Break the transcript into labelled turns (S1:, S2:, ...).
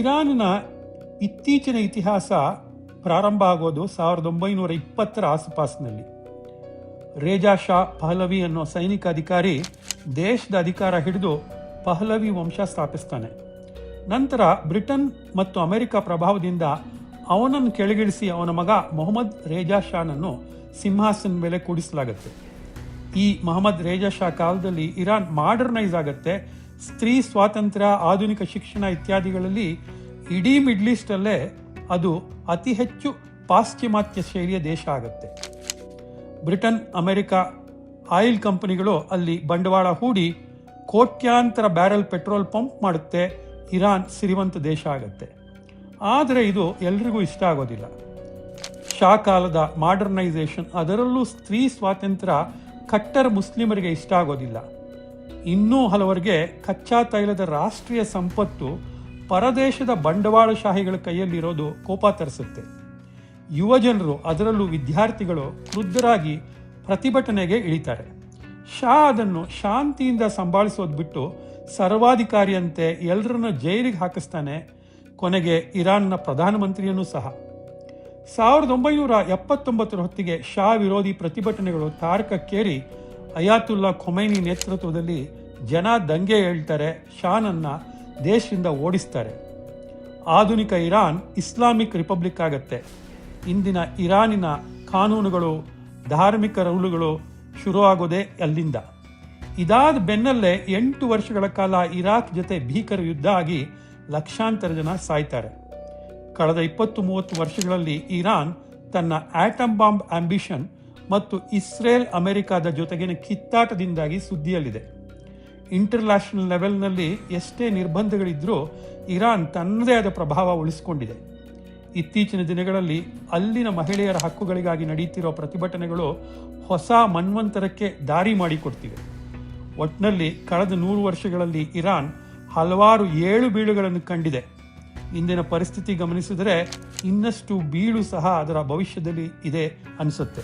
S1: ಇರಾನ್ನ ಇತ್ತೀಚಿನ ಇತಿಹಾಸ ಪ್ರಾರಂಭ ಆಗೋದು 1920 ಆಸುಪಾಸಿನಲ್ಲಿ. ರೇಜಾ ಶಾ ಪಹಲವಿ ಅನ್ನೋ ಸೈನಿಕ ಅಧಿಕಾರಿ ದೇಶದ ಅಧಿಕಾರ ಹಿಡಿದು ಪಹಲವಿ ವಂಶ ಸ್ಥಾಪಿಸ್ತಾನೆ. ನಂತರ ಬ್ರಿಟನ್ ಮತ್ತು ಅಮೆರಿಕ ಪ್ರಭಾವದಿಂದ ಅವನನ್ನು ಕೆಳಗಿಳಿಸಿ ಅವನ ಮಗ ಮೊಹಮ್ಮದ್ ರೇಜಾ ಶಾನನ್ನು ಸಿಂಹಾಸನ ಮೇಲೆ ಕೂಡಿಸಲಾಗುತ್ತೆ. ಈ ಮೊಹಮ್ಮದ್ ರೇಜಾ ಶಾ ಕಾಲದಲ್ಲಿ ಇರಾನ್ ಮಾಡರ್ನೈಸ್ ಆಗುತ್ತೆ. ಸ್ತ್ರೀ ಸ್ವಾತಂತ್ರ್ಯ, ಆಧುನಿಕ ಶಿಕ್ಷಣ ಇತ್ಯಾದಿಗಳಲ್ಲಿ ಇಡೀ ಮಿಡ್ಲ್ ಈಸ್ಟಲ್ಲೇ ಅದು ಅತಿ ಹೆಚ್ಚು ಪಾಶ್ಚಿಮಾತ್ಯ ಶೈಲಿಯ ದೇಶ ಆಗುತ್ತೆ. ಬ್ರಿಟನ್, ಅಮೆರಿಕ ಆಯಿಲ್ ಕಂಪನಿಗಳು ಅಲ್ಲಿ ಬಂಡವಾಳ ಹೂಡಿ ಕೋಟ್ಯಾಂತರ ಬ್ಯಾರೆಲ್ ಪೆಟ್ರೋಲ್ ಪಂಪ್ ಮಾಡುತ್ತೆ. ಇರಾನ್ ಸಿರಿವಂತ ದೇಶ ಆಗುತ್ತೆ. ಆದರೆ ಇದು ಎಲ್ರಿಗೂ ಇಷ್ಟ ಆಗೋದಿಲ್ಲ. ಶಾ ಕಾಲದ ಮಾಡರ್ನೈಸೇಷನ್, ಅದರಲ್ಲೂ ಸ್ತ್ರೀ ಸ್ವಾತಂತ್ರ್ಯ ಕಟ್ಟರ್ ಮುಸ್ಲಿಮರಿಗೆ ಇಷ್ಟ ಆಗೋದಿಲ್ಲ. ಇನ್ನೂ ಹಲವರಿಗೆ ಕಚ್ಚಾ ತೈಲದ ರಾಷ್ಟ್ರೀಯ ಸಂಪತ್ತು ಪರದೇಶದ ಬಂಡವಾಳಶಾಹಿಗಳ ಕೈಯಲ್ಲಿರೋದು ಕೋಪ ತರಿಸುತ್ತೆ. ಯುವ ಜನರು, ಅದರಲ್ಲೂ ವಿದ್ಯಾರ್ಥಿಗಳು ಕ್ರುದ್ಧರಾಗಿ ಪ್ರತಿಭಟನೆಗೆ ಇಳಿತಾರೆ. ಶಾ ಅದನ್ನು ಶಾಂತಿಯಿಂದ ಸಂಭಾಳಿಸೋದು ಬಿಟ್ಟು ಸರ್ವಾಧಿಕಾರಿಯಂತೆ ಎಲ್ಲರನ್ನ ಜೈಲಿಗೆ ಹಾಕಿಸ್ತಾನೆ. ಕೊನೆಗೆ ಇರಾನ್ನ ಪ್ರಧಾನಮಂತ್ರಿಯನ್ನು ಸಹ. 1979 ಹೊತ್ತಿಗೆ ಶಾ ವಿರೋಧಿ ಪ್ರತಿಭಟನೆಗಳು ತಾರಕಕ್ಕೇರಿ ಅಯಾತುಲ್ಲಾ ಖೊಮೈನಿ ನೇತೃತ್ವದಲ್ಲಿ ಜನ ದಂಗೆ ಹೇಳ್ತಾರೆ. ಶಾನನ್ನ ದೇಶದಿಂದ ಓಡಿಸ್ತಾರೆ. ಆಧುನಿಕ ಇರಾನ್ ಇಸ್ಲಾಮಿಕ್ ರಿಪಬ್ಲಿಕ್ ಆಗತ್ತೆ. ಇಂದಿನ ಇರಾನಿನ ಕಾನೂನುಗಳು, ಧಾರ್ಮಿಕ ರೂಲುಗಳು ಶುರುವಾಗೋದೇ ಅಲ್ಲಿಂದ. ಇದಾದ ಬೆನ್ನಲ್ಲೇ 8 ವರ್ಷಗಳ ಕಾಲ ಇರಾಕ್ ಜೊತೆ ಭೀಕರ ಯುದ್ಧ ಆಗಿ ಲಕ್ಷಾಂತರ ಜನ ಸಾಯ್ತಾರೆ. ಕಳೆದ 20-30 ವರ್ಷಗಳಲ್ಲಿ ಇರಾನ್ ತನ್ನ ಆಟಮ್ ಬಾಂಬ್ ಆಂಬಿಷನ್ ಮತ್ತು ಇಸ್ರೇಲ್ ಅಮೆರಿಕದ ಜೊತೆಗಿನ ಕಿತ್ತಾಟದಿಂದಾಗಿ ಸುದ್ದಿಯಲ್ಲಿದೆ. ಇಂಟರ್ನ್ಯಾಷನಲ್ ಲೆವೆಲ್ನಲ್ಲಿ ಎಷ್ಟೇ ನಿರ್ಬಂಧಗಳಿದ್ರೂ ಇರಾನ್ ತನ್ನದೇ ಆದ ಪ್ರಭಾವ ಉಳಿಸಿಕೊಂಡಿದೆ. ಇತ್ತೀಚಿನ ದಿನಗಳಲ್ಲಿ ಅಲ್ಲಿನ ಮಹಿಳೆಯರ ಹಕ್ಕುಗಳಿಗಾಗಿ ನಡೆಯುತ್ತಿರುವ ಪ್ರತಿಭಟನೆಗಳು ಹೊಸ ಮನ್ವಂತರಕ್ಕೆ ದಾರಿ ಮಾಡಿಕೊಡ್ತಿವೆ. ಒಟ್ಟಿನಲ್ಲಿ ಕಳೆದ 100 ವರ್ಷಗಳಲ್ಲಿ ಇರಾನ್ ಹಲವಾರು ಏಳು ಬೀಳುಗಳನ್ನು ಕಂಡಿದೆ. ಇಂದಿನ ಪರಿಸ್ಥಿತಿ ಗಮನಿಸಿದರೆ ಇನ್ನಷ್ಟು ಬೀಳು ಸಹ ಅದರ ಭವಿಷ್ಯದಲ್ಲಿ ಇದೆ ಅನಿಸುತ್ತೆ.